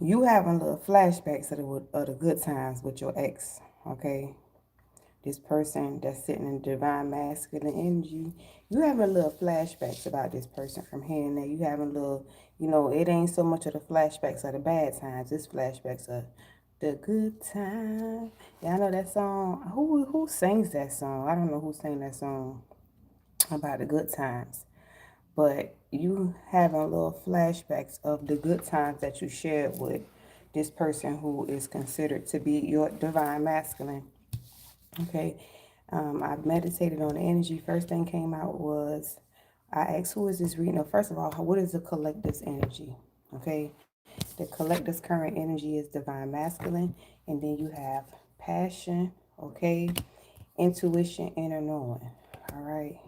You having little flashbacks of the good times with your ex, okay? This person that's sitting in divine masculine energy, you having a little flashbacks about this person from here and there. You having a little, it ain't so much of the flashbacks of the bad times. It's flashbacks of the good time. Yeah, I know that song. Who sings that song? I don't know who sang that song about the good times. But you having little flashbacks of the good times that you shared with this person who is considered to be your divine masculine. Okay. I've meditated on the energy. First thing came out was I asked, who is this reading? No, first of all, what is the collective's energy? Okay. The collective's current energy is divine masculine. And then you have passion. Okay. Intuition, inner knowing. All right.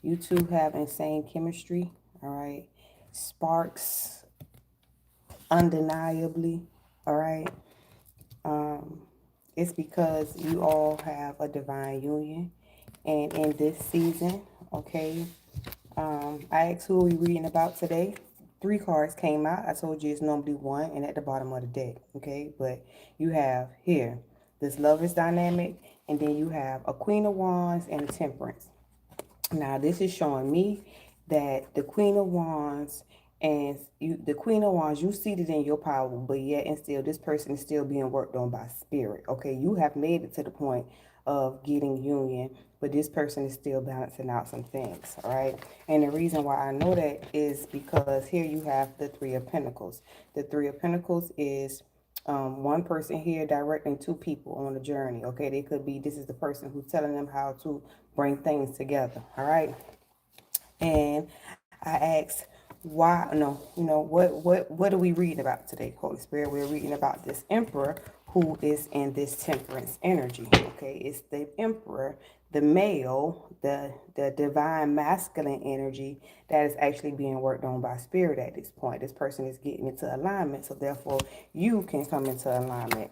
You two have insane chemistry. All right. Sparks undeniably. All right. Um, it's because you all have a divine union. And in this season, okay, I asked who are we reading about today. Three cards came out. I told you it's normally one and at the bottom of the deck, okay? But you have here this lovers dynamic, and then you have a Queen of Wands and a Temperance. Now, this is showing me that the Queen of Wands and the Queen of Wands, you seated in your power, but yet and still, this person is still being worked on by spirit. Okay, you have made it to the point of getting union, but this person is still balancing out some things. All right, and the reason why I know that is because here you have the Three of Pentacles. The Three of Pentacles is one person here directing two people on a journey. Okay, they could be, this is the person who's telling them how to bring things together. All right, and I asked why. No, what are we reading about today, Holy Spirit? We're reading about this Emperor who is in this Temperance energy. Okay, it's the Emperor, the male, the divine masculine energy that is actually being worked on by spirit at this point. This person is getting into alignment, so therefore you can come into alignment.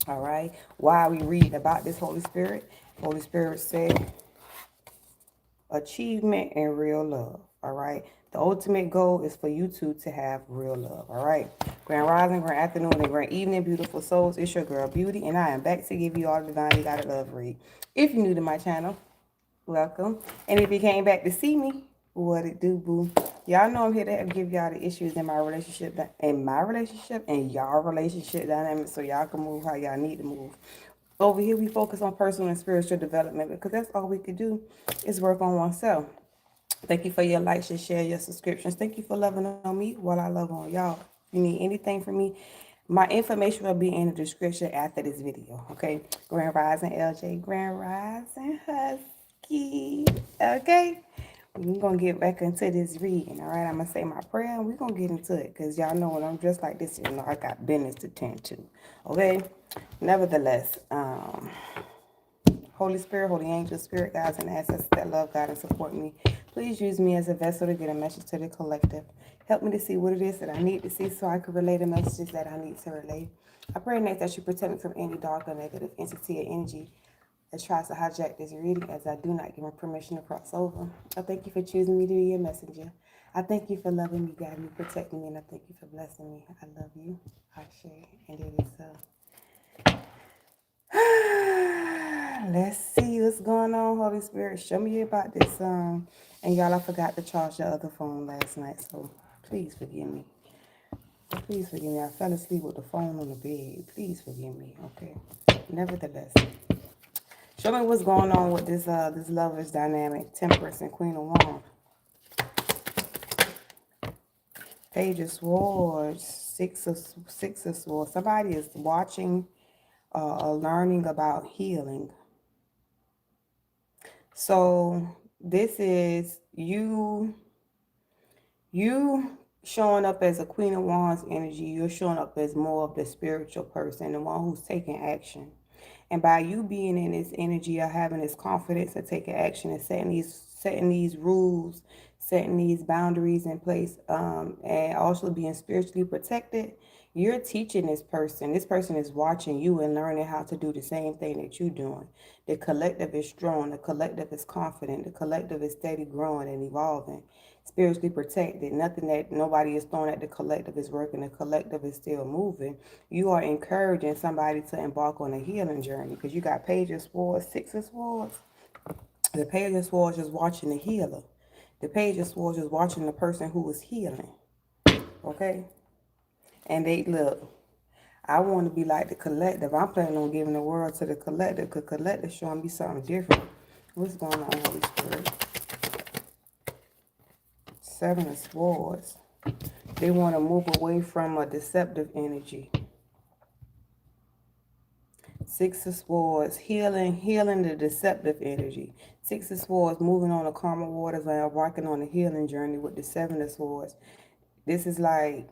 All right, why are we reading about this, Holy Spirit? Holy Spirit said achievement and real love. All right. The ultimate goal is for you two to have real love. All right. Grand rising, grand afternoon, and grand evening, beautiful souls. It's your girl Beauty, and I am back to give you all the divinely guided love read. If you're new to my channel, welcome. And if you came back to see me, what it do, boo? Y'all know I'm here to give y'all the issues in my relationship, and y'all relationship dynamics, so y'all can move how y'all need to move. Over here, we focus on personal and spiritual development because that's all we could do is work on oneself. Thank you for your likes, your share, your subscriptions. Thank you for loving on me while I love on y'all. If you need anything from me, my information will be in the description after this video. Okay, Grand Rising LJ, Grand Rising Husky. Okay, we're gonna get back into this reading. All right, I'm gonna say my prayer and we're gonna get into it because y'all know when I'm dressed like this, you know I got business to tend to. Okay, nevertheless, Holy Spirit, Holy Angel, Spirit Guides, and ancestors that love God and support me, please use me as a vessel to get a message to the collective. Help me to see what it is that I need to see so I can relay the messages that I need to relay. I pray next that you protect me from any dark or negative entity or energy that tries to hijack this reading, as I do not give them permission to cross over. I thank you for choosing me to be your messenger. I thank you for loving me, guiding me, protecting me, and I thank you for blessing me. I love you. I share, and it is so. Let's see what's going on, Holy Spirit. Show me about this song. And y'all, I forgot to charge the other phone last night, so please forgive me. Please forgive me. I fell asleep with the phone on the bed. Please forgive me, okay? Nevertheless, show me what's going on with this lovers dynamic, Temperance and Queen of Wands. Page of Swords, Six of Swords. Somebody is watching or learning about healing. So this is you showing up as a Queen of Wands energy. You're showing up as more of the spiritual person, the one who's taking action. And by you being in this energy of having this confidence of taking action and setting these rules, setting these boundaries in place, and also being spiritually protected, You're teaching this person. This person is watching you and learning how to do the same thing that you're doing. The collective is strong. The collective is confident. The collective is steady growing and evolving. Spiritually protected. Nothing that nobody is throwing at the collective is working. The collective is still moving. You are encouraging somebody to embark on a healing journey because you got Page of Swords, Six of Swords. The Page of Swords is watching the healer. The Page of Swords is watching the person who is healing. Okay? And they look, I want to be like the collective. I'm planning on giving the world to the collective because collective showing me something different. What's going on, Holy Spirit? Seven of Swords. They want to move away from a deceptive energy. Six of Swords, healing the deceptive energy. Six of Swords, moving on the karma waters and embarking on a healing journey with the Seven of Swords. This is like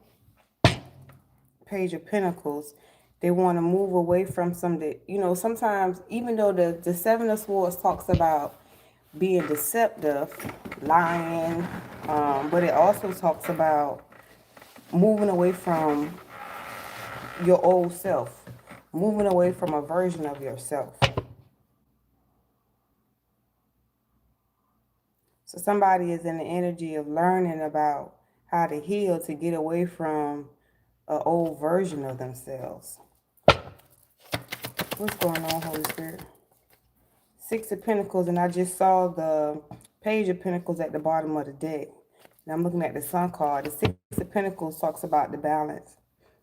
Page of Pentacles. They want to move away from some that, you know, sometimes, even though the Seven of Swords talks about being deceptive, lying, but it also talks about moving away from your old self, moving away from a version of yourself. So somebody is in the energy of learning about how to heal to get away from an old version of themselves. What's going on, Holy Spirit? Six of Pentacles, and I just saw the Page of Pentacles at the bottom of the deck. And I'm looking at the Sun card. The Six of Pentacles talks about the balance,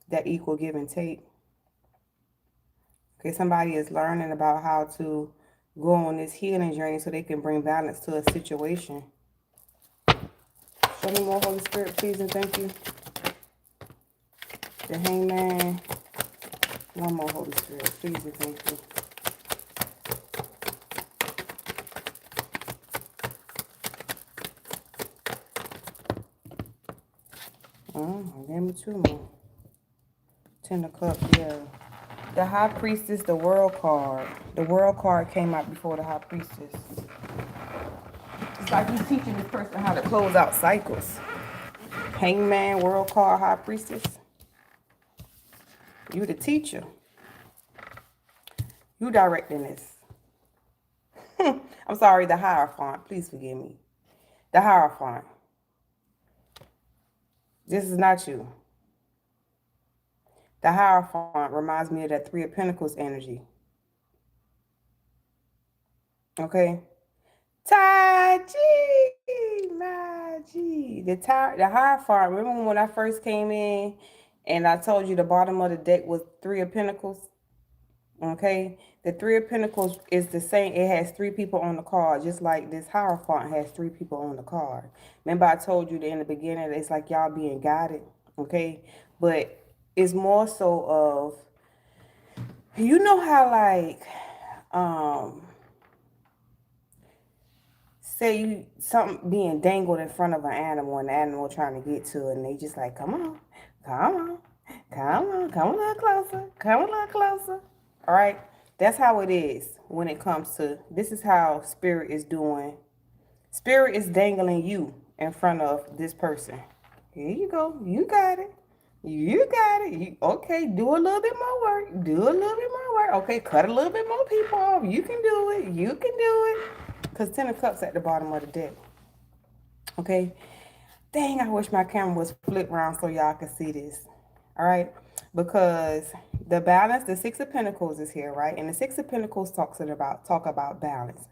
that equal give and take. Okay, somebody is learning about how to go on this healing journey so they can bring balance to a situation. Show me more, Holy Spirit, please, and thank you. The Hangman. One more, Holy Spirit, please, and thank you. Give me two more. Ten of Cups, yeah. The High Priestess, the World card. The World card came out before the High Priestess. It's like you're teaching this person how to close out cycles. Hangman, World card, High Priestess. You the teacher. You directing this. I'm sorry, the Hierophant. Please forgive me. The Hierophant. This is not you. The Hierophant reminds me of that Three of Pentacles energy. Okay? Taji! Maji. The Hierophant. Remember when I first came in and I told you the bottom of the deck was Three of Pentacles? Okay? The Three of Pentacles is the same. It has three people on the card, just like this Hierophant has three people on the card. Remember I told you that in the beginning, it's like y'all being guided. Okay? But it's more so of, you know how like, say you something being dangled in front of an animal and the animal trying to get to it and they just like, come on, come on, come on, come a little closer, come a little closer. All right, that's how it is when it comes to, this is how Spirit is doing. Spirit is dangling you in front of this person. Here you go, you got it. You got it. Okay, do a little bit more work. Do a little bit more work. Okay, cut a little bit more people off. You can do it. You can do it. Because Ten of Cups at the bottom of the deck. Okay. Dang, I wish my camera was flipped around so y'all could see this. All right. Because the balance, the Six of Pentacles is here, right? And the Six of Pentacles talk about balance.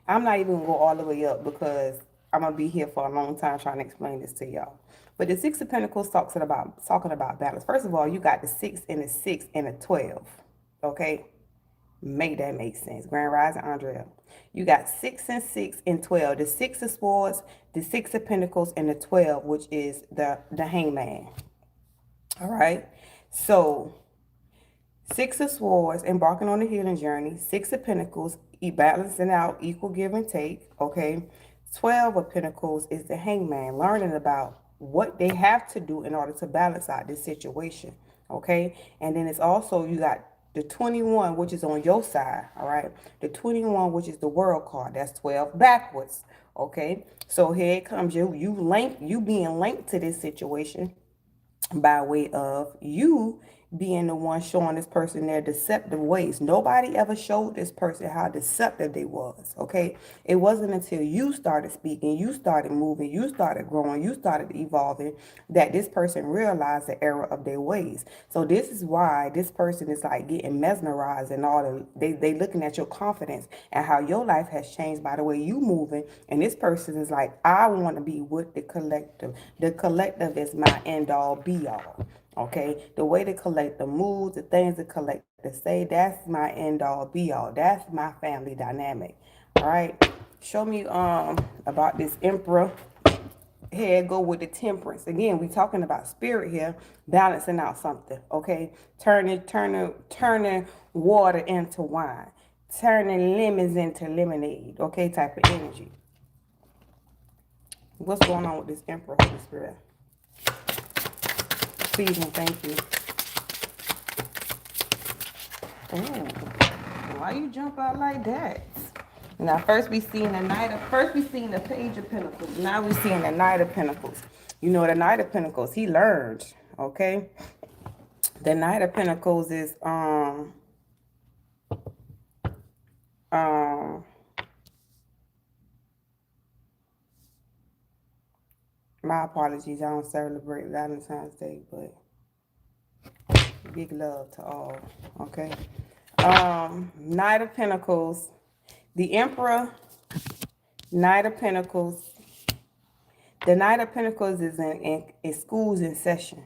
I'm not even going to go all the way up because I'm going to be here for a long time trying to explain this to y'all. But the Six of Pentacles talking about balance. First of all, you got the 6 and the 6 and the 12. Okay? Make that make sense. Grand Rising Andrea. You got 6 and 6 and 12. The 6 of Swords, the 6 of Pentacles, and the 12, which is the Hangman. All right? So, 6 of Swords, embarking on the healing journey. 6 of Pentacles, balancing out, equal give and take. Okay? 12 of Pentacles is the Hangman, learning about what they have to do in order to balance out this situation. Okay? And then it's also, you got the 21, which is on your side. All right? The 21, which is the World card. That's 12 backwards. Okay? So here it comes. You being linked to this situation. by way of you being the one showing this person their deceptive ways. Nobody ever showed this person how deceptive they was, okay? It wasn't until you started speaking, you started moving, you started growing, you started evolving, that this person realized the error of their ways. So this is why this person is like getting mesmerized and all they looking at your confidence and how your life has changed by the way you moving. And this person is like, I want to be with the collective. The collective is my end all be all. Okay, the way the collective moves, the things the collective say, that's my end all be all. That's my family dynamic. All right, show me about this emperor. Here go with the temperance. Again, we talking about spirit here, balancing out something. Okay, turning water into wine, turning lemons into lemonade. Okay, type of energy. What's going on with this emperor, Holy Spirit? Please and thank you. Oh, why you jump out like that? Now, first we seen first we seen the Page of Pentacles. Now we seeing the Knight of Pentacles. You know, the Knight of Pentacles, he learned, okay? The Knight of Pentacles is, my apologies, I don't celebrate Valentine's Day, but big love to all, okay? Knight of Pentacles, the Emperor, Knight of Pentacles. The Knight of Pentacles is in schools in session.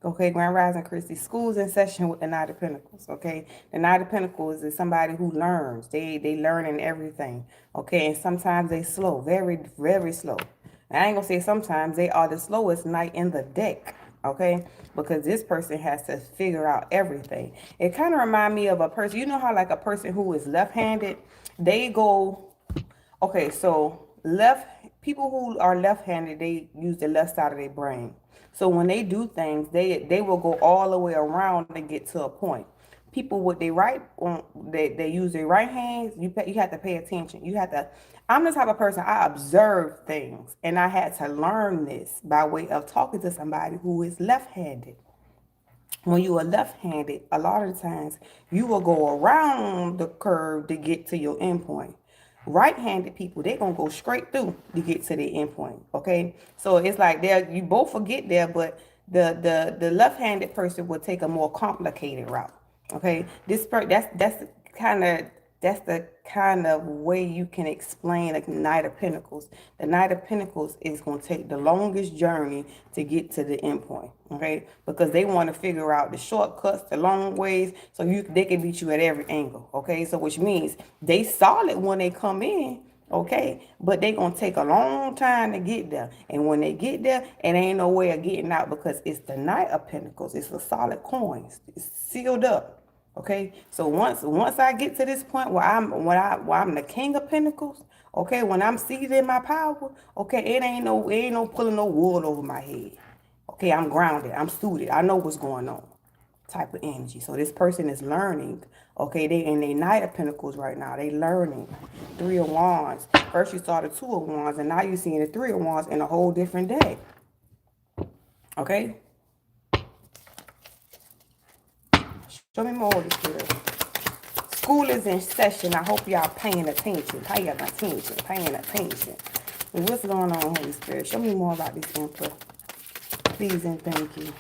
Okay, Grand Rising Christy, schools in session with the Knight of Pentacles. Okay, the Knight of Pentacles is somebody who learns. They learn in everything. Okay, and sometimes they slow, very, very slow. I ain't gonna say sometimes, they are the slowest knight in the deck. Okay, because this person has to figure out everything. It kind of reminds me of a person. You know how like a person who is left-handed, they go. Okay, so people who are left-handed, they use the left side of their brain. So when they do things, they will go all the way around to get to a point. People with their right, they use their right hands. You have to pay attention. You have to. I'm the type of person, I observe things, and I had to learn this by way of talking to somebody who is left-handed. When you are left-handed, a lot of the times you will go around the curve to get to your endpoint. Right-handed people, they're gonna go straight through to get to the endpoint. Okay, so it's like you both will get there, but the left-handed person will take a more complicated route. Okay, that's the kind of way you can explain a Knight of Pentacles. The Knight of Pentacles is going to take the longest journey to get to the end point, okay? Because they want to figure out the shortcuts, the long ways, so they can beat you at every angle, okay? So which means they solid when they come in, okay? But they going to take a long time to get there. And when they get there, it ain't no way of getting out because it's the Knight of Pentacles. It's a solid coin. It's sealed up. Okay, so once I get to this point where I'm the King of Pentacles, okay, when I'm seated in my power, okay, it ain't no pulling no wool over my head. Okay, I'm grounded, I'm suited, I know what's going on. Type of energy. So this person is learning. Okay, they in their Knight of Pentacles right now. They learning. Three of Wands. First you saw the Two of Wands, and now you're seeing the Three of Wands in a whole different day. Okay. Show me more of this here. School is in session. I hope y'all paying attention. Paying attention. Paying attention. And what's going on, Holy Spirit? Show me more about this Emperor. Please and thank you.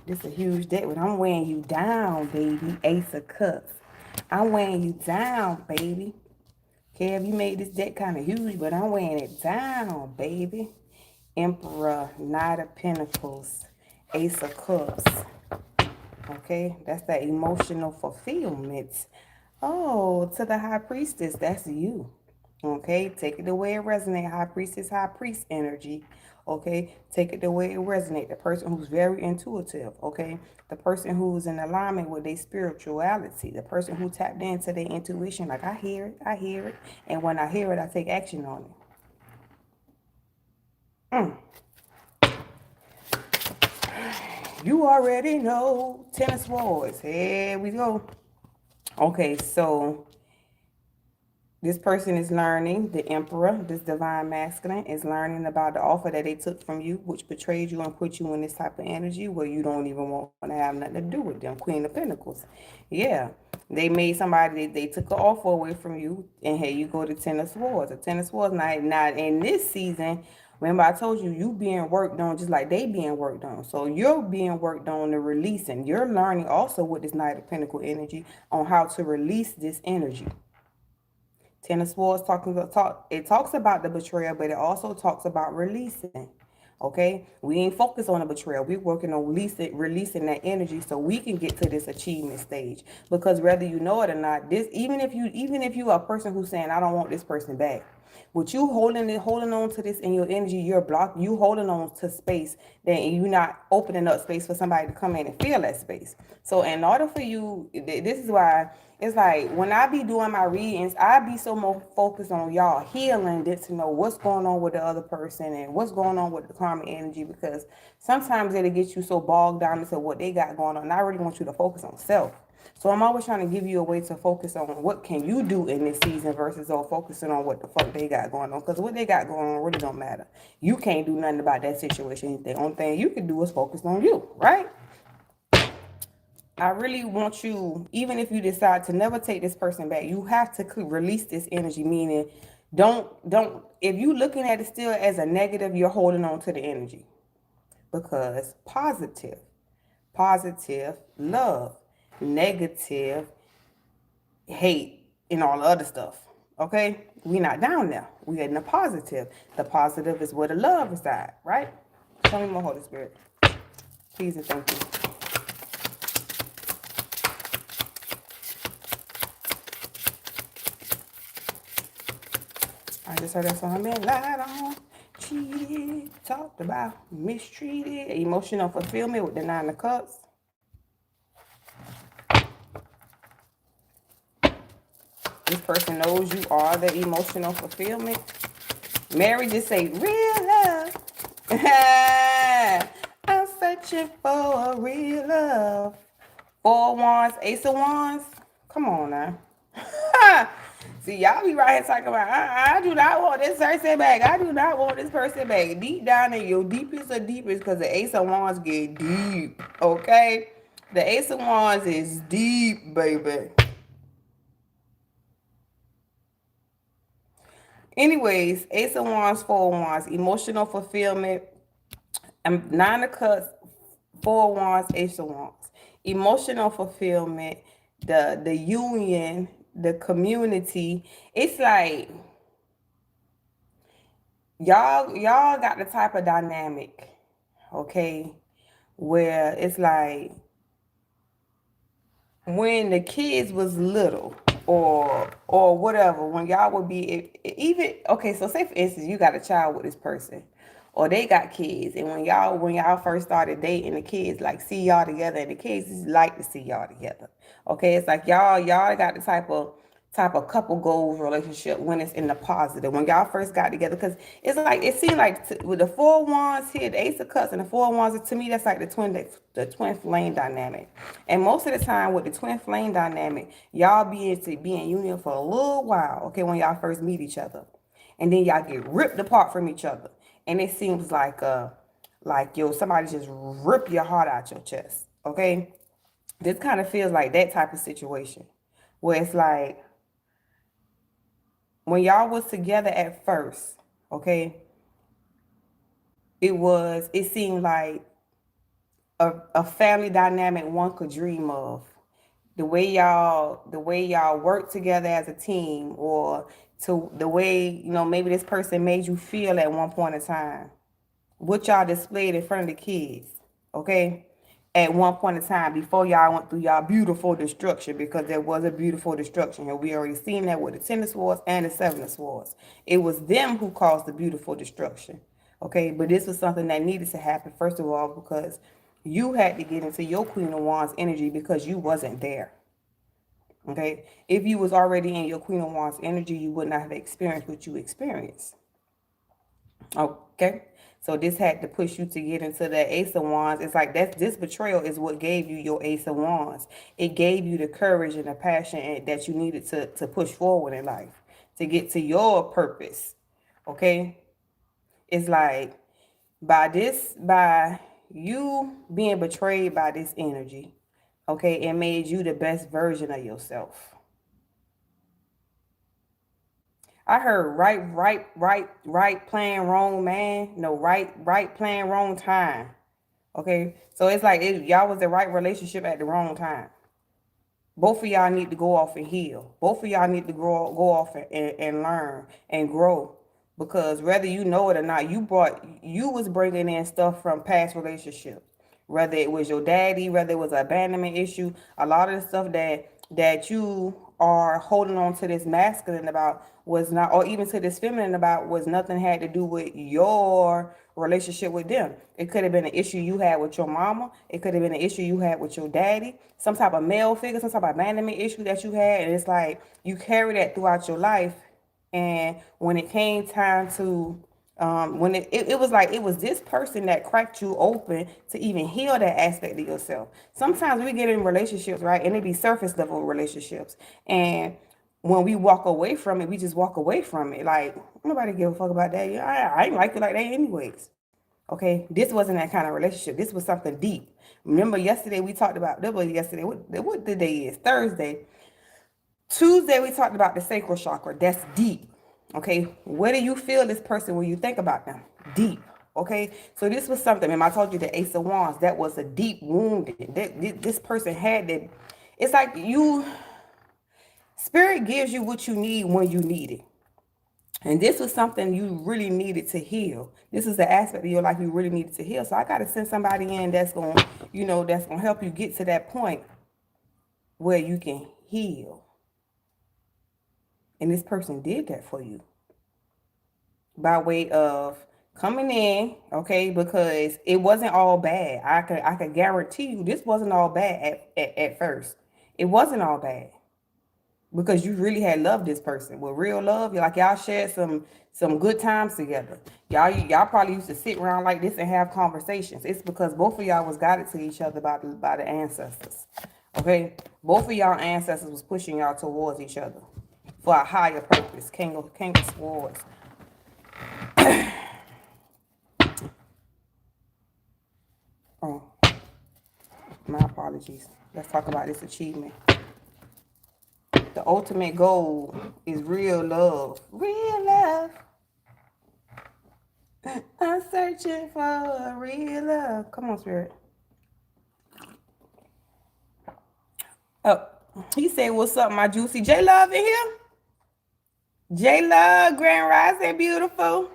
This is a huge deck, but I'm weighing you down, baby. Ace of Cups. I'm weighing you down, baby. Kev, you made this deck kind of huge, but I'm weighing it down, baby. Emperor, Knight of Pentacles, Ace of Cups. Okay, that's that emotional fulfillment. Oh, to the High Priestess, that's you. Okay, take it the way it resonates. High Priestess, High Priest energy. Okay, take it the way it resonates. The person who's very intuitive. Okay, the person who's in alignment with their spirituality. The person who tapped into their intuition. Like, I hear it. And when I hear it, I take action on it. You already know. Ten of Swords. Here we go. Okay, so This person is learning, the Emperor, this divine masculine, is learning about the offer that they took from you, which betrayed you and put you in this type of energy where you don't even want to have nothing to do with them. Queen of Pentacles. Yeah. They made somebody, they took an offer away from you, and here you go to Ten of Swords. The Ten of Swords, now in this season, remember I told you, you being worked on just like they being worked on. So you're being worked on the releasing. You're learning also with this Knight of Pentacle energy on how to release this energy. Ten of Swords it talks about the betrayal, but it also talks about releasing. Okay, we ain't focused on the betrayal. We're working on releasing that energy so we can get to this achievement stage. Because whether you know it or not, this even if you are a person who's saying I don't want this person back, with you holding on to this in your energy, you holding on to space that you're not opening up space for somebody to come in and fill that space. So in order for you, this is why it's like when I be doing my readings, I be so more focused on y'all healing than to know what's going on with the other person and what's going on with the karma energy, because sometimes it'll get you so bogged down into what they got going on. And I really want you to focus on self. So I'm always trying to give you a way to focus on what can you do in this season versus focusing on what the fuck they got going on. Because what they got going on really don't matter. You can't do nothing about that situation. The only thing you can do is focus on you, right? I really want you, even if you decide to never take this person back, you have to release this energy, meaning don't, if you looking at it still as a negative, you're holding on to the energy. Because positive, love, negative, hate, and all the other stuff. Okay? We not down there. We in the positive. The positive is where the love resides, right? Show me more, Holy Spirit. Please and thank you. I just heard that song. Been lied on, cheated, talked about, mistreated, emotional fulfillment with the Nine of Cups. This person knows you are the emotional fulfillment. Mary just say, real love. I'm searching for a real love. Four of Wands, Ace of Wands. Come on now. See, y'all be right here talking about, I do not want this person back. I do not want this person back. Deep down in your deepest of deepest, because the Ace of Wands get deep, okay? The Ace of Wands is deep, baby. Anyways, Ace of Wands, Four of Wands, emotional fulfillment, Nine of Cups, Four of Wands, Ace of Wands. Emotional fulfillment, the union, the community. It's like y'all got the type of dynamic, okay, where it's like when the kids was little or whatever, when y'all would be even okay, so say for instance you got a child with this person or they got kids, and when y'all first started dating, the kids like see y'all together and the kids like to see y'all together. Okay, it's like y'all got the type of couple goals relationship when it's in the positive, when y'all first got together, because it's like it seemed like with the Four of Wands here, the Ace of Cups and the Four of Wands, to me that's like the twin flame dynamic. And most of the time with the twin flame dynamic, y'all be in union for a little while, okay, when y'all first meet each other, and then y'all get ripped apart from each other, and it seems like somebody just rip your heart out your chest, okay. This kind of feels like that type of situation where it's like when y'all was together at first, okay, it seemed like a family dynamic one could dream of. The way y'all work together as a team, or to the way, maybe this person made you feel at one point in time. What y'all displayed in front of the kids, okay? At one point in time before y'all went through y'all beautiful destruction, because there was a beautiful destruction here. We already seen that with the Ten of Swords and the Seven of Swords. It was them who caused the beautiful destruction, okay? But this was something that needed to happen, first of all, because you had to get into your Queen of Wands energy because you wasn't there, okay? If you was already in your Queen of Wands energy, you would not have experienced what you experienced, okay? So this had to push you to get into the Ace of Wands. It's like this betrayal is what gave you your Ace of Wands. It gave you the courage and the passion that you needed to push forward in life, to get to your purpose. Okay? It's like by you being betrayed by this energy, okay, it made you the best version of yourself. I heard right playing wrong man. No, right playing wrong time. Okay, so it's like y'all was the right relationship at the wrong time. Both of y'all need to go off and heal. Both of y'all need to go off and learn and grow. Because whether you know it or not, you was bringing in stuff from past relationships. Whether it was your daddy, whether it was an abandonment issue, a lot of the stuff that you are holding on to this masculine about was not, or even to this feminine about, was nothing had to do with your relationship with them. It could have been an issue you had with your mama. It could have been an issue you had with your daddy, some type of male figure, some type of abandonment issue that you had. And it's like you carry that throughout your life. And when it came time to when it was like it was this person that cracked you open to even heal that aspect of yourself. Sometimes we get in relationships, right, and it be surface level relationships, and when we walk away from it, we just walk away from it. Like nobody give a fuck about that. Yeah, I ain't like it like that anyways. Okay, this wasn't that kind of relationship. This was something deep. Remember yesterday we talked about, that was yesterday, what the day is? Thursday. Tuesday, we talked about the sacral chakra. That's deep. Okay. Where do you feel this person when you think about them? Deep. Okay. So this was something. Remember, I told you the Ace of Wands. That was a deep wound. This person had that. It's like spirit gives you what you need when you need it. And this was something you really needed to heal. This is the aspect of your life you really needed to heal. So I got to send somebody in that's going, that's going to help you get to that point where you can heal. And this person did that for you by way of coming in, okay, because it wasn't all bad. I could guarantee you this wasn't all bad at first. It wasn't all bad because you really had loved this person with real love. Like y'all shared some good times together. Y'all probably used to sit around like this and have conversations. It's because both of y'all was guided to each other by the ancestors. Okay, both of y'all ancestors was pushing y'all towards each other for a higher purpose. King of Swords. Oh, my apologies. Let's talk about this achievement. The ultimate goal is real love. Real love. I'm searching for real love. Come on, Spirit. Oh, he said, what's up, my juicy? J Love in here? J Love, Grand Rising, beautiful.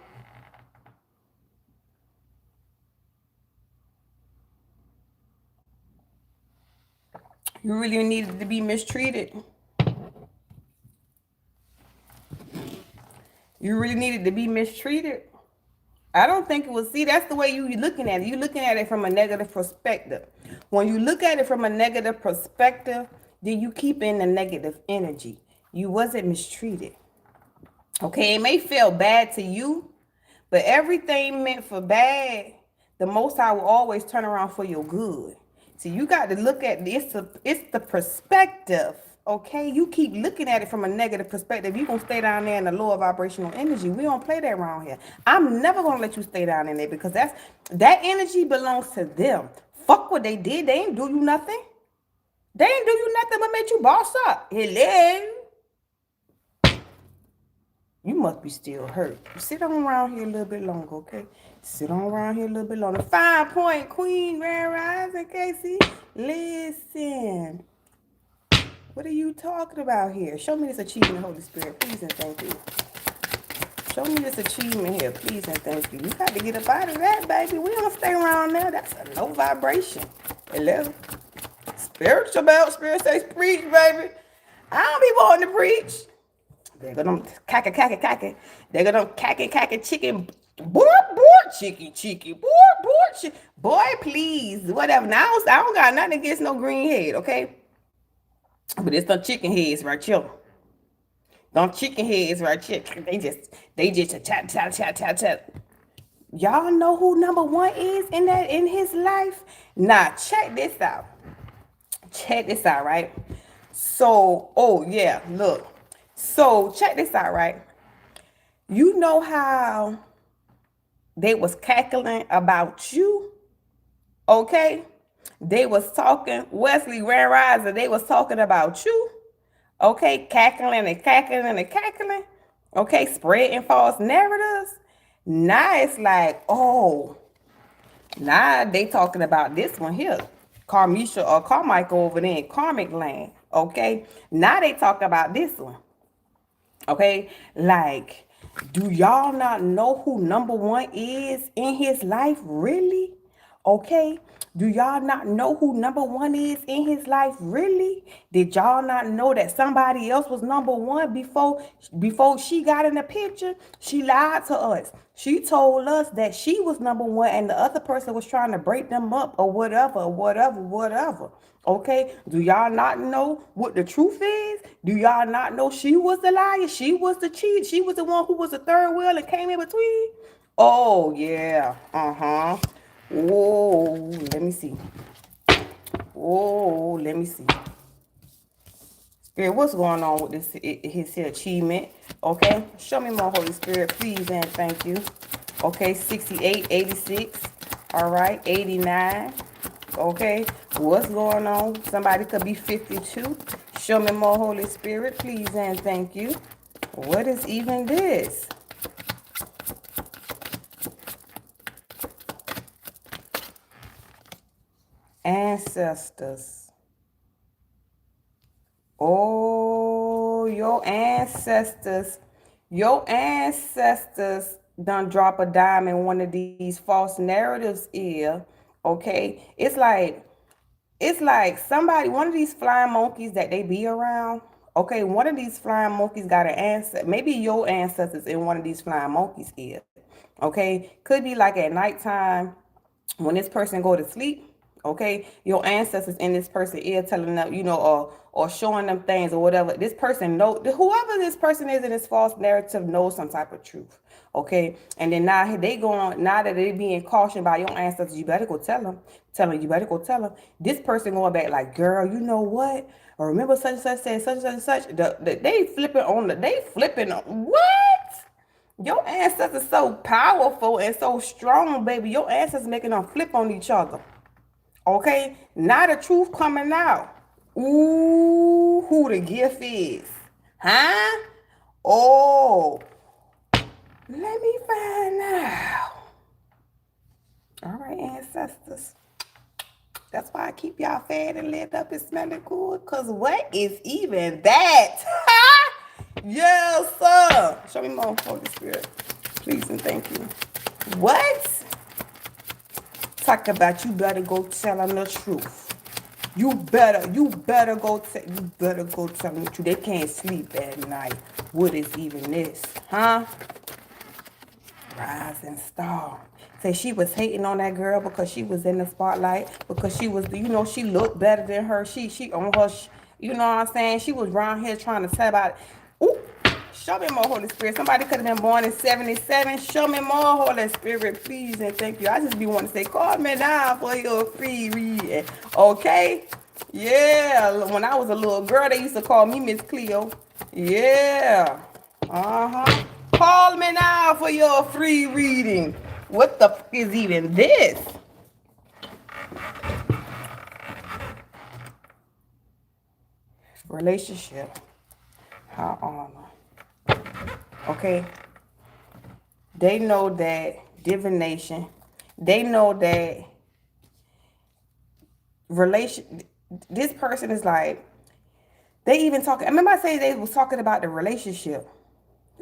You really needed to be mistreated. You really needed to be mistreated. I don't think it was, see, that's the way you're looking at it. You're looking at it from a negative perspective. When you look at it from a negative perspective, then you keep in the negative energy. You wasn't mistreated. Okay, it may feel bad to you, but everything meant for bad, the Most High will always turn around for your good. So you got to look at this. It's the perspective. Okay, you keep looking at it from a negative perspective, you're gonna stay down there in the lower vibrational energy. We don't play that around here. I'm never gonna let you stay down in there because that energy belongs to them. Fuck what they did. They ain't do you nothing. They ain't do you nothing but make you boss up. Hello. You must be still hurt. Sit on around here a little bit longer, okay? Sit on around here a little bit longer. 5-point queen, Grand Rising, Casey. Listen. What are you talking about here? Show me this achievement, Holy Spirit, please and thank you. Show me this achievement here, please and thank you. You got to get up out of that, baby. We don't stay around there. That's a low vibration. Hello? Spiritual belt, spirit says preach, baby. I don't be wanting to preach. They're gonna caca. They're gonna caca chicken. Boy, chicken. Boy, please. Whatever. Now I don't got nothing against no green head, okay? But it's some chicken heads right here. Them chicken heads right here. They just chat. Y'all know who number one is in his life? Nah, check this out. Right? So, oh yeah, look. So check this out, right? You know how they was cackling about you, okay? They was talking, Wesley Grand Riser, they was talking about you, okay? Cackling and cackling and cackling, okay? Spreading false narratives. Now it's like, oh, now they talking about this one here. Carmisha or Carmichael over there in Karmic land, okay? Now they talk about this one. Okay, like, do y'all not know who number one is in his life, really? Okay, do y'all not know who number one is in his life, really? Did y'all not know that somebody else was number one before she got in the picture? She lied to us. She told us that she was number one and the other person was trying to break them up or whatever, whatever, whatever. Okay, do y'all not know what the truth is? Do y'all not know she was the liar? She was the cheat. She was the one who was the third wheel and came in between. Oh yeah, Whoa, let me see. Whoa, let me see. Spirit, what's going on with this his achievement? Okay, show me more, Holy Spirit, please and thank you. Okay, 68, 86. All right, 89. Okay, what's going on? Somebody could be 52. Show me more, Holy Spirit, please and thank you. What is even this? Ancestors. Oh, your ancestors done drop a dime in one of these false narratives here. Okay, it's like somebody, one of these flying monkeys that they be around. Okay, one of these flying monkeys got an ancestor. Maybe your ancestors in one of these flying monkeys here. Okay, could be like at nighttime when this person go to sleep. Okay, your ancestors in this person ear telling them, or showing them things or whatever. This person know, whoever this person is in this false narrative knows some type of truth. Okay, and then now they going, now that they being cautioned by your ancestors, you better go tell them, you better go tell them. This person going back like, girl, you know what? Or remember such and such said such and such. They flipping on what? Your ancestors so powerful and so strong, baby. Your ancestors making them flip on each other. Okay? Now the truth coming out. Ooh, who the gift is. Huh? Oh. Let me find out. All right, ancestors. That's why I keep y'all fed and lit up and smelling good. Because what is even that? Yes, sir. Show me more, Holy Spirit. Please and thank you. What? Talk about you better go tell them the truth. You better go tell them the truth. They can't sleep at night. What is even this? Huh? Rising star. Say she was hating on that girl because she was in the spotlight, because she was, she looked better than her. She on her, you know what I'm saying? She was around here trying to tell about it. Ooh, show me more, Holy Spirit. Somebody could have been born in 77. Show me more, Holy Spirit, please and thank you. I just be wanting to say, call me now for your free reading. Okay? Yeah. When I was a little girl, they used to call me Miss Cleo. Yeah. Uh-huh. Call me now for your free reading. What the f is even this? Relationship. How honor. Okay. They know that divination. They know that this person is like, they even talking. Remember I said they was talking about the relationship.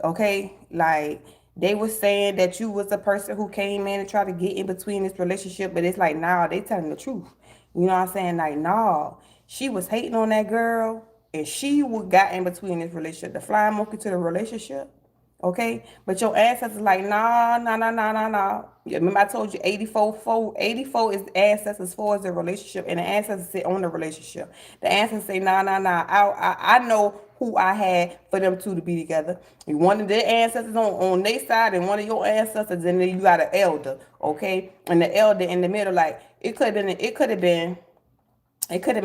Okay, like they were saying that you was the person who came in and tried to get in between this relationship, but it's like, nah, they telling the truth. You know what I'm saying? Like, nah, she was hating on that girl and she got in between this relationship, the flying monkey to the relationship. Okay, but your ancestors like, nah, nah, nah, nah, nah, nah. Remember I told you 84 is the ancestors, 4 is the relationship, and the ancestors sit on the relationship. The ancestors say, nah, nah, nah. I know who I had for them two to be together. One of their ancestors on their side, and one of your ancestors, and then you got an elder. Okay, and the elder in the middle, like it could have been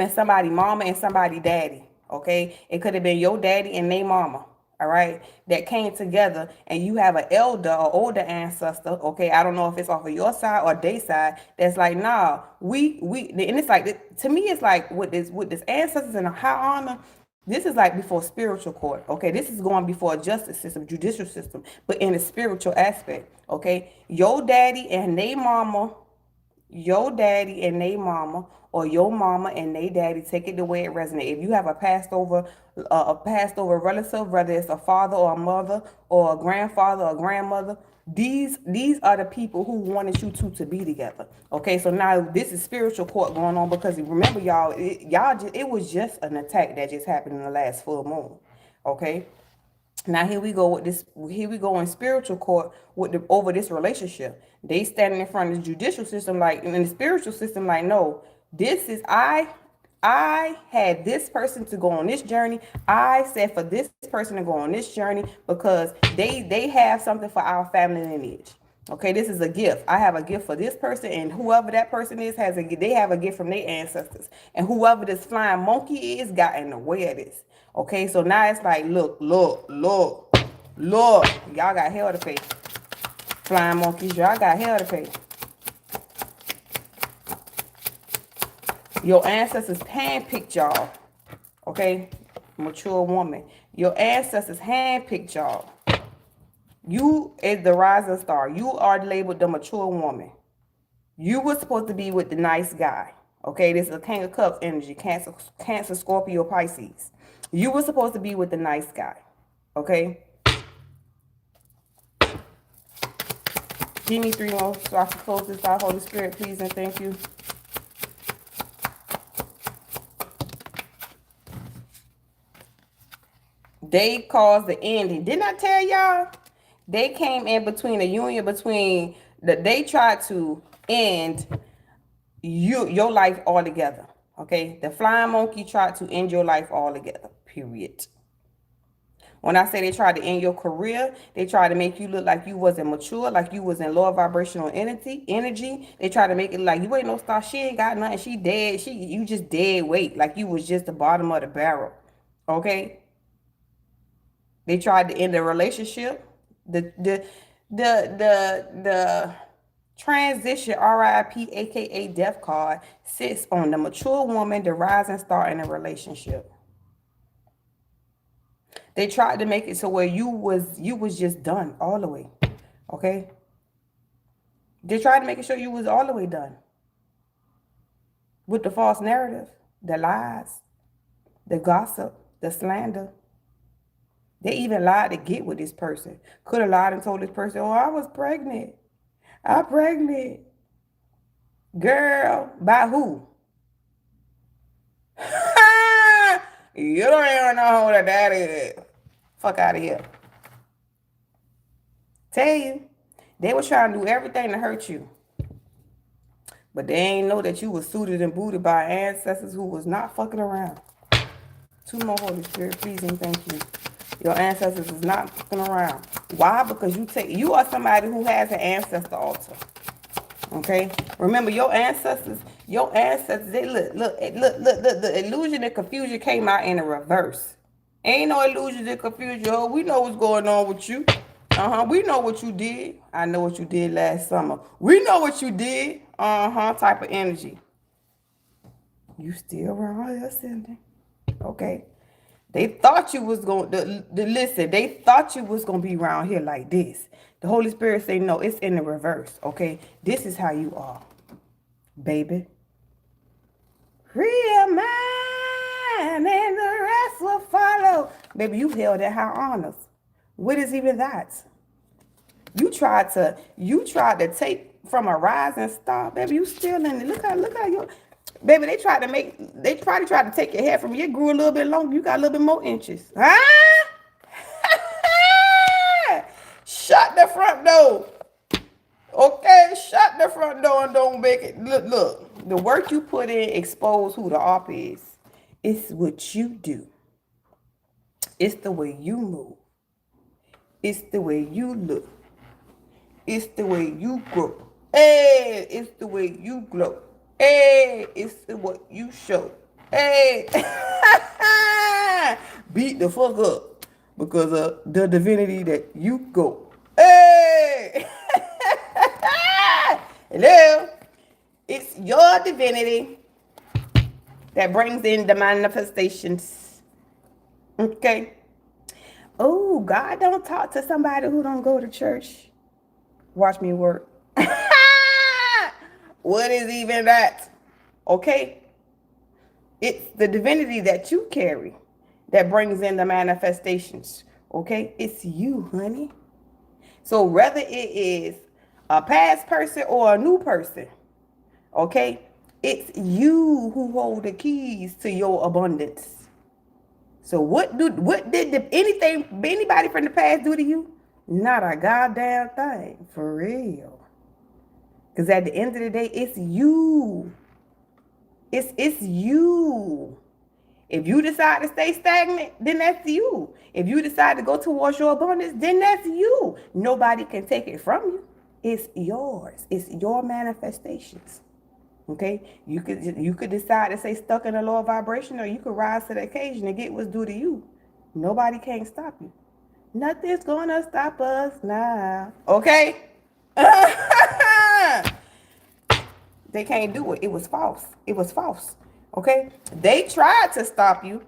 somebody mama and somebody daddy. Okay, it could have been your daddy and their mama. all right, that came together, and you have an elder or older ancestor, okay, I don't know if it's off of your side or their side, that's like, nah, we and it's like, to me, it's like with this ancestors and a high honor, this is like before spiritual court, okay, this is going before a justice system, judicial system, but in a spiritual aspect, okay, your daddy and they mama, your daddy and they mama, or your mama and they daddy, take it the way it resonates. If you have a passed over relative, whether it's a father or a mother or a grandfather or grandmother, these are the people who wanted you two to be together. Okay, so now this is spiritual court going on, because remember, y'all, it was just an attack that just happened in the last full moon. Okay, now here we go with this. Here we go in spiritual court with over this relationship. They standing in front of the judicial system, like in the spiritual system, like, no, this is I had this person to go on this journey. I said for this person to go on this journey because they have something for our family lineage. Okay, this is a gift. I have a gift for this person, and whoever that person is has they have a gift from their ancestors. And whoever this flying monkey is got in the way of this. Okay, so now it's like, look, y'all got hell to pay. Flying monkeys, y'all got hell to pay. Your ancestors handpicked y'all. Okay, mature woman. Your ancestors handpicked y'all. You is the rising star. You are labeled the mature woman. You were supposed to be with the nice guy. Okay, this is a King of Cups energy. Cancer, Scorpio, Pisces. You were supposed to be with the nice guy. Okay. Give me 3 more so I can close this out. Holy Spirit, please and thank you. They caused the ending. Didn't I tell y'all? They came in between a union between they tried to end your life altogether. Okay, the flying monkey tried to end your life altogether. Period. When I say they tried to end your career, they tried to make you look like you wasn't mature, like you was in lower vibrational energy. They tried to make it like you ain't no star. She ain't got nothing. She dead. You just dead weight. Like you was just the bottom of the barrel. Okay. They tried to end the relationship. The transition, RIP, aka death card, sits on the mature woman, the rising star in a relationship. They tried to make it so where you was just done all the way. Okay? They tried to make it sure you was all the way done. With the false narrative, the lies, the gossip, the slander. They even lied to get with this person. Could have lied and told this person, oh, I was pregnant. I'm pregnant. Girl, by who? You don't even know who that is. Fuck out of here. Tell you, they were trying to do everything to hurt you. But they ain't know that you was suited and booted by ancestors who was not fucking around. 2 more, Holy Spirit, please and thank you. Your ancestors is not fucking around. Why? Because you are somebody who has an ancestor altar. Okay? Remember, your ancestors, they look, the illusion and confusion came out in a reverse. Ain't no illusion and confusion. Oh, we know what's going on with you. We know what you did. I know what you did last summer. We know what you did. Type of energy. You still around here, Cindy? Okay. They thought you was going to listen. They thought you was going to be around here like this. The Holy Spirit say, no, it's in the reverse. Okay. This is how you are, baby. Free your mind and the rest will follow. Baby, you held at high honors. What is even that? You tried to take from a rising star, baby. You still in it. Look how you, baby. They probably tried to take your hair from you. It grew a little bit longer. You got a little bit more inches. Huh? Shut the front door. Okay, shut the front door and don't make it. Look. The work you put in expose who the op is. It's what you do. It's the way you move. It's the way you look. It's the way you grow. Hey, it's the way you glow. Hey, it's the what you show. Hey, beat the fuck up. because of the divinity that you go. Hey! Hello? It's your divinity that brings in the manifestations. Okay? Oh, God don't talk to somebody who don't go to church. Watch me work. What is even that? Okay? It's the divinity that you carry that brings in the manifestations. Okay? It's you, honey. So whether it is a past person or a new person, okay? It's you who hold the keys to your abundance. So what did anybody from the past do to you? Not a goddamn thing. For real. Because at the end of the day, it's you. It's you. If you decide to stay stagnant, then that's you. If you decide to go towards your abundance, then that's you. Nobody can take it from you. It's yours. It's your manifestations. Okay? You could decide to stay stuck in a lower vibration, or you could rise to the occasion and get what's due to you. Nobody can stop you. Nothing's gonna stop us now. Okay? They can't do it. It was false. It was false. Okay? They tried to stop you,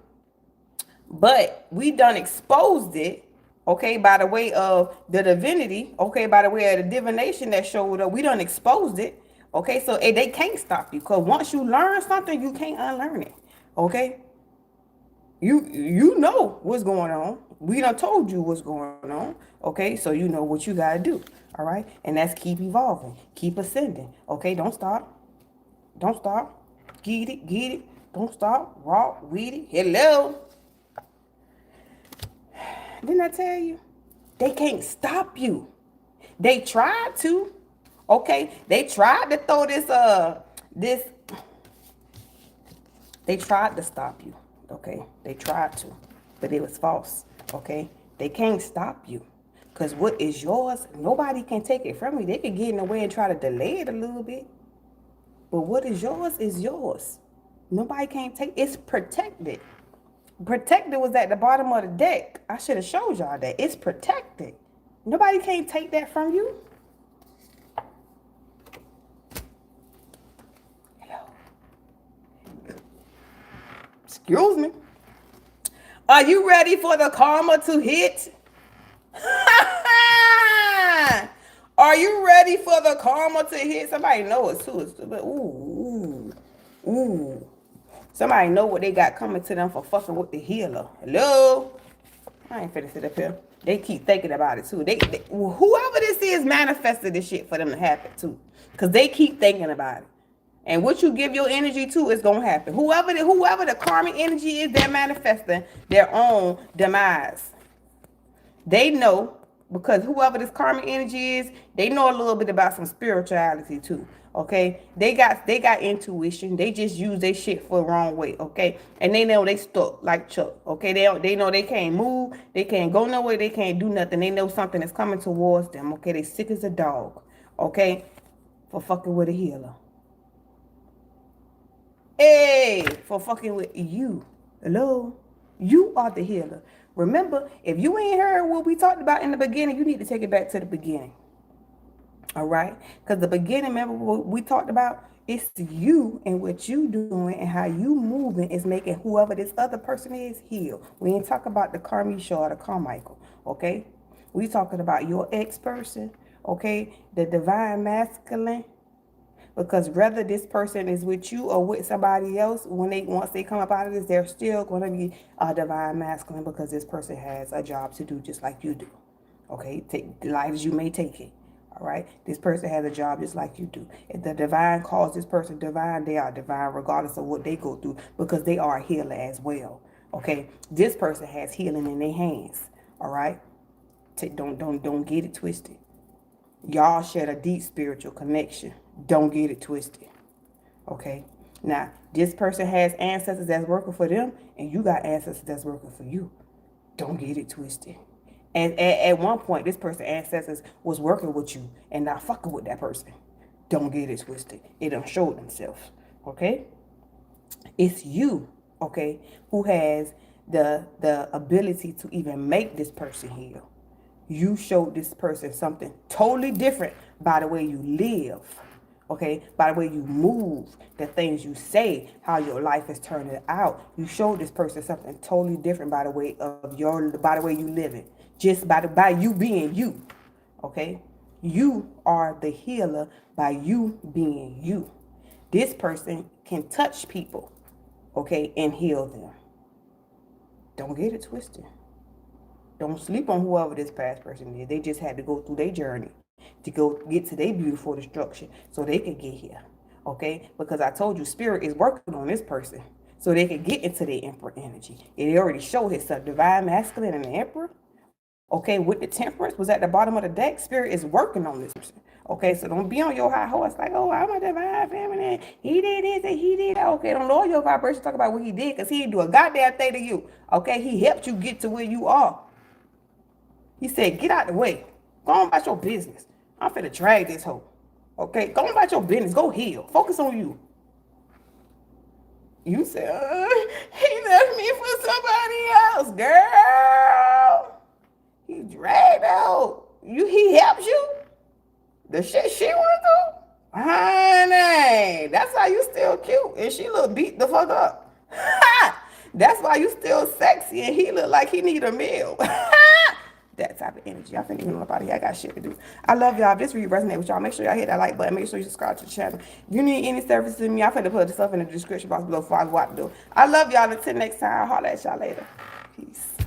but we done exposed it, okay, by the way of the divinity, okay, by the way of the divination that showed up. We done exposed it, okay? So they can't stop you, because once you learn something, you can't unlearn it, okay? You know what's going on. We done told you what's going on, okay? So you know what you got to do, all right? And that's keep evolving, keep ascending, okay? Don't stop. Don't stop. Get it. Don't stop. Rock, weed it. Hello. Didn't I tell you? They can't stop you. They tried to. Okay? They tried to throw this. They tried to stop you. Okay? They tried to. But it was false. Okay? They can't stop you. Because what is yours, nobody can take it from you. They could get in the way and try to delay it a little bit. But what is yours. Nobody can't take it. It's protected. Protected was at the bottom of the deck. I should have showed y'all that. It's protected. Nobody can't take that from you. Hello. Excuse me. Are you ready for the karma to hit? Are you ready for the karma to hit? Somebody know it too. Ooh. Somebody know what they got coming to them for fucking with the healer. Hello? I ain't finna sit up here. They keep thinking about it too. Whoever this is manifested this shit for them to happen too. Because they keep thinking about it. And what you give your energy to is going to happen. Whoever the karmic energy is, they're manifesting their own demise. They know, because whoever this karmic energy is, they know a little bit about some spirituality too. Okay, they got intuition. They just use their shit for the wrong way. Okay, and they know they stuck like Chuck. Okay, they know they can't move. They can't go nowhere. They can't do nothing. They know something is coming towards them. Okay, they sick as a dog. Okay, for fucking with a healer. Hey, for fucking with you. Hello, you are the healer. Remember, if you ain't heard what we talked about in the beginning, you need to take it back to the beginning. All right? Because the beginning, remember what we talked about? It's you and what you doing and how you moving is making whoever this other person is heal. We ain't talking about the Carmisha or the Carmichael, okay? We talking about your ex-person, okay? The divine masculine. Because whether this person is with you or with somebody else, once they come up out of this, they're still going to be a divine masculine, because this person has a job to do just like you do. Okay, take the lives you may take it. All right, this person has a job just like you do. If the divine calls this person divine, they are divine regardless of what they go through, because they are a healer as well. Okay, this person has healing in their hands. All right, don't get it twisted. Y'all share a deep spiritual connection. Don't get it twisted. Okay? Now, this person has ancestors that's working for them, and you got ancestors that's working for you. Don't get it twisted. And at one point, this person's ancestors was working with you and not fucking with that person. Don't get it twisted. It done showed themselves. Okay? It's you, okay, who has the ability to even make this person heal. You showed this person something totally different by the way you live, okay? By the way you move, the things you say, how your life is turning out. You showed this person something totally different by the way by the way you live it, just by you being you, okay? You are the healer by you being you. This person can touch people, okay, and heal them. Don't get it twisted. Don't sleep on whoever this past person is. They just had to go through their journey to go get to their beautiful destruction so they could get here. Okay? Because I told you, spirit is working on this person so they could get into their emperor energy. It already showed itself. Divine masculine and the emperor. Okay, with the temperance was at the bottom of the deck. Spirit is working on this person. Okay, so don't be on your high horse like, oh, I'm a divine feminine. He did this and he did that. Okay, don't lower your vibration. Talk about what he did because he didn't do a goddamn thing to you. Okay, he helped you get to where you are. He said, get out the way. Go on about your business. I'm finna drag this hoe. Okay? Go on about your business. Go heal. Focus on you. You said, he left me for somebody else, girl. He dragged out. He helps you? The shit she went through? Honey, that's why you still cute. And she look beat the fuck up. That's why you still sexy and he look like he need a meal. That type of energy. I finna get up out of here. I got shit to do. I love y'all. If this really resonate with y'all, make sure y'all hit that like button. Make sure you subscribe to the channel. If you need any services from me, I'm finna put the stuff in the description box below for what to do. I love y'all. Until next time, I'll holler at y'all later. Peace.